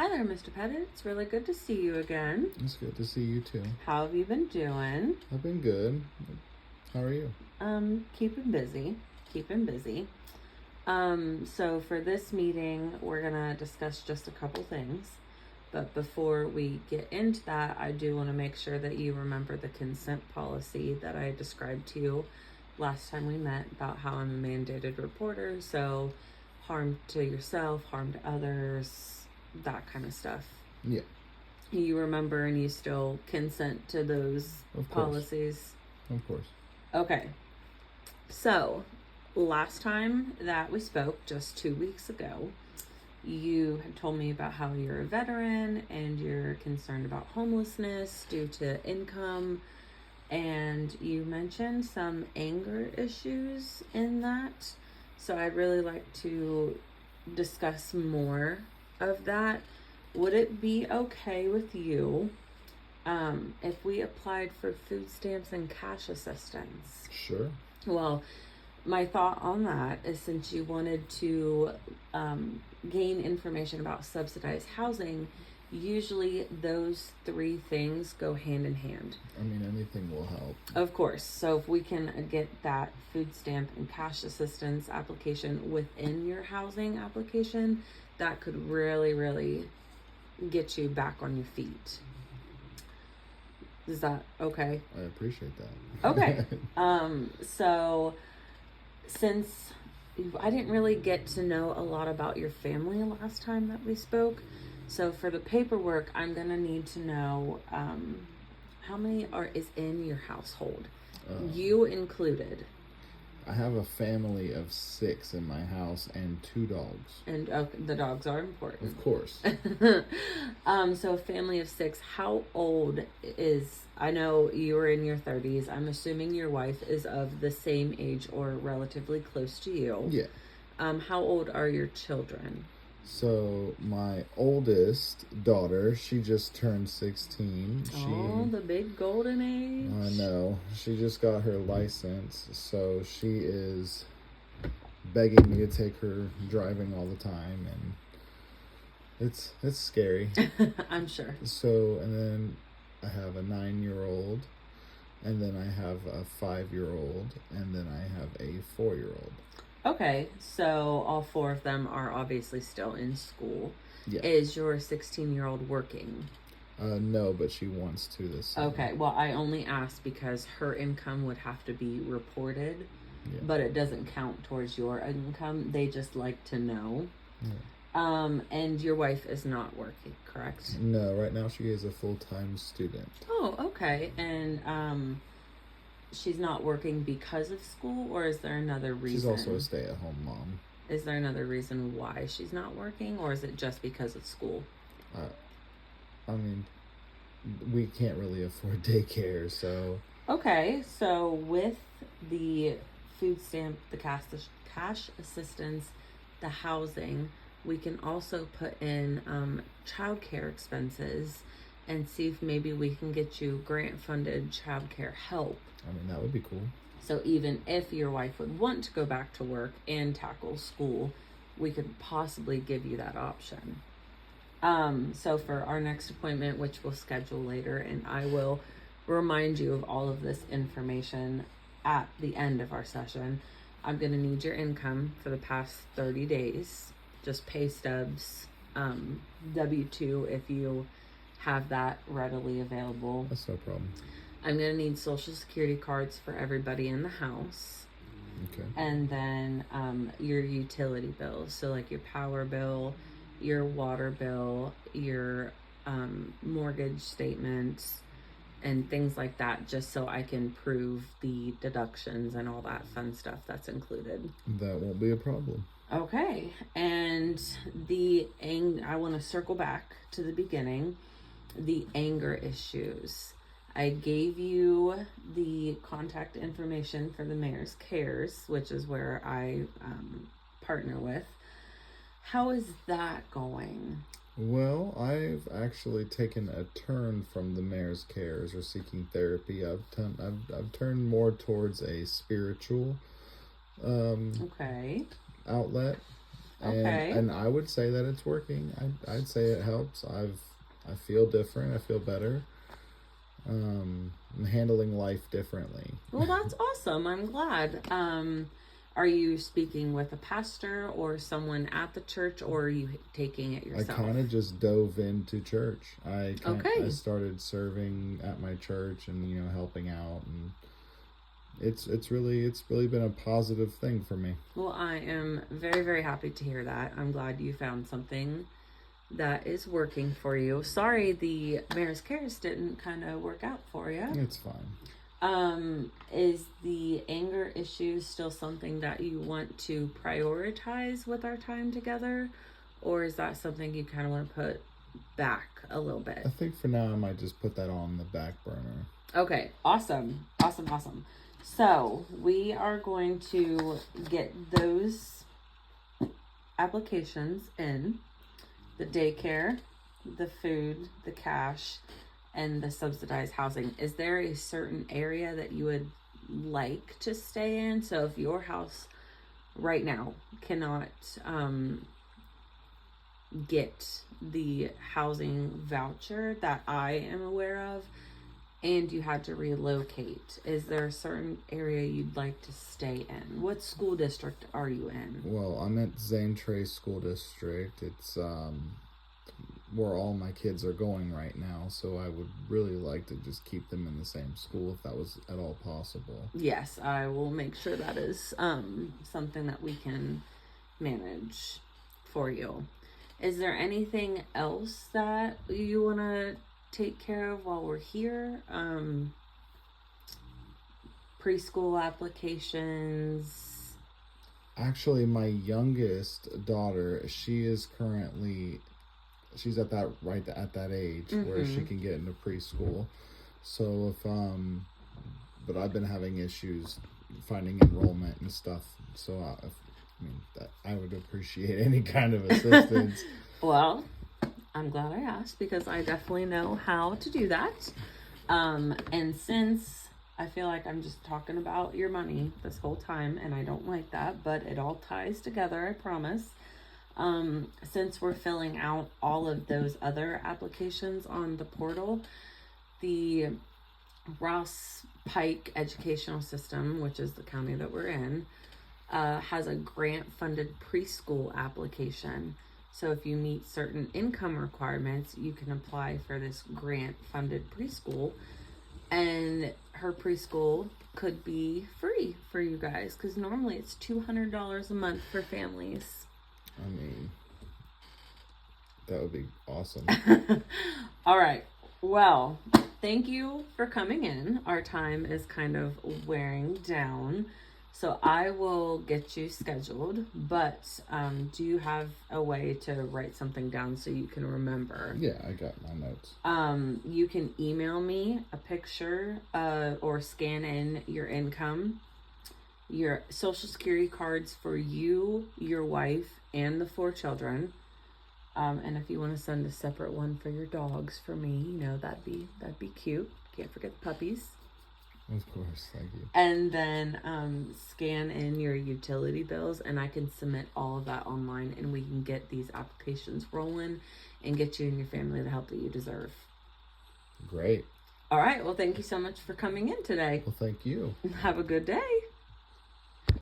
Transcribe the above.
Hi there, Mr. Pettit. It's really good to see you again. It's good to see you too. How have you been doing? I've been good. How are you? Keeping busy. So for this meeting, we're gonna discuss just a couple things. But before we get into that, I do want to make sure that you remember the consent policy that I described to you last time we met about how I'm a mandated reporter. So harm to yourself, harm to others, that kind of stuff. Yeah. You remember and you still consent to those policies? Of course. Okay. So, last time that we spoke, just 2 weeks ago, you had told me about how you're a veteran and you're concerned about homelessness due to income. And you mentioned some anger issues in that. So I'd really like to discuss more of that. Would it be okay with you if we applied for food stamps and cash assistance? Sure. Well, my thought on that is, since you wanted to gain information about subsidized housing, usually those three things go hand in hand. I mean, anything will help. Of course. So if we can get that food stamp and cash assistance application within your housing application, that could really, really get you back on your feet. Is that okay? I appreciate that. Okay. So since I didn't really get to know a lot about your family last time that we spoke, so for the paperwork, I'm gonna need to know how many is in your household, you included. I have a family of 6 in my house and 2 dogs. And the dogs are important. Of course. So a family of 6. How old is? I know you were in your 30s. I'm assuming your wife is of the same age or relatively close to you. Yeah. How old are your children? So my oldest daughter, she just turned 16. The big golden age. I know. She just got her license, so she is begging me to take her driving all the time, and it's scary. I'm sure. So, and then I have a 9-year-old, and then I have a 5-year-old, and then I have a 4-year-old. Okay, so all 4 of them are obviously still in school. Yeah. Is your 16-year-old working? No, but she wants to this summer. Okay, well, I only asked because her income would have to be reported, Yeah. but it doesn't count towards your income. They just like to know. Yeah. And your wife is not working, correct? No, right now she is a full-time student. Oh, okay. And she's not working because of school, or is there another reason? She's also a stay-at-home mom. Is there another reason why she's not working, or is it just because of school? I mean, we can't really afford daycare, so... Okay, so with the food stamp, the cash assistance, the housing, we can also put in childcare expenses and see if maybe we can get you grant-funded childcare help. I mean, that would be cool. So even if your wife would want to go back to work and tackle school, we could possibly give you that option. So for our next appointment, which we'll schedule later, and I will remind you of all of this information at the end of our session, I'm going to need your income for the past 30 days, just pay stubs, W-2 if you have that readily available. That's no problem. I'm going to need social security cards for everybody in the house. Okay. And then your utility bills. So like your power bill, your water bill, your mortgage statements, and things like that, just so I can prove the deductions and all that fun stuff that's included. That won't be a problem. Okay. And I want to circle back to the beginning. The anger issues. I gave you the contact information for the Mayor's Cares, which is where I partner with. How is that going? Well, I've actually taken a turn from the Mayor's Cares or seeking therapy. I've turned more towards a spiritual Okay. outlet. Okay. And I would say that it's working. I'd say it helps. I feel different. I feel better. I'm handling life differently. Well, that's awesome. I'm glad. Are you speaking with a pastor or someone at the church, or are you taking it yourself? I kind of just dove into church. I Okay. started serving at my church and helping out, and it's really been a positive thing for me. Well, I am very, very happy to hear that. I'm glad you found something that is working for you. Sorry the Mayor's Cares didn't kind of work out for you. It's fine. Is the anger issue still something that you want to prioritize with our time together? Or is that something you kind of want to put back a little bit? I think for now I might just put that on the back burner. Okay, awesome. So we are going to get those applications in: the daycare, the food, the cash, and the subsidized housing. Is there a certain area that you would like to stay in? So if your house right now cannot get the housing voucher that I am aware of, and you had to relocate, is there a certain area you'd like to stay in? What school district are you in? Well, I'm at Zane Trace School District. It's where all my kids are going right now, so I would really like to just keep them in the same school if that was at all possible. Yes, I will make sure that is something that we can manage for you. Is there anything else that you want to take care of while we're here? Preschool applications. Actually, my youngest daughter, she's at that age where she can get into preschool. So but I've been having issues finding enrollment and stuff. So I would appreciate any kind of assistance. Well, I'm glad I asked, because I definitely know how to do that. And since I feel like I'm just talking about your money this whole time, and I don't like that, but it all ties together, I promise. Since we're filling out all of those other applications on the portal, the Ross Pike Educational System, which is the county that we're in, has a grant-funded preschool application. So if you meet certain income requirements, you can apply for this grant-funded preschool, and her preschool could be free for you guys, because normally it's $200 a month for families. I mean, that would be awesome. All right. Well, thank you for coming in. Our time is kind of wearing down, so I will get you scheduled. But do you have a way to write something down so you can remember? Yeah, I got my notes. You can email me a picture or scan in your income, your social security cards for you, your wife, and the 4 children. And if you want to send a separate one for your dogs for me, that'd be cute. Can't forget the puppies. Of course, thank you. And then scan in your utility bills, and I can submit all of that online, and we can get these applications rolling and get you and your family the help that you deserve. Great. All right. Well, thank you so much for coming in today. Well, thank you. Have a good day.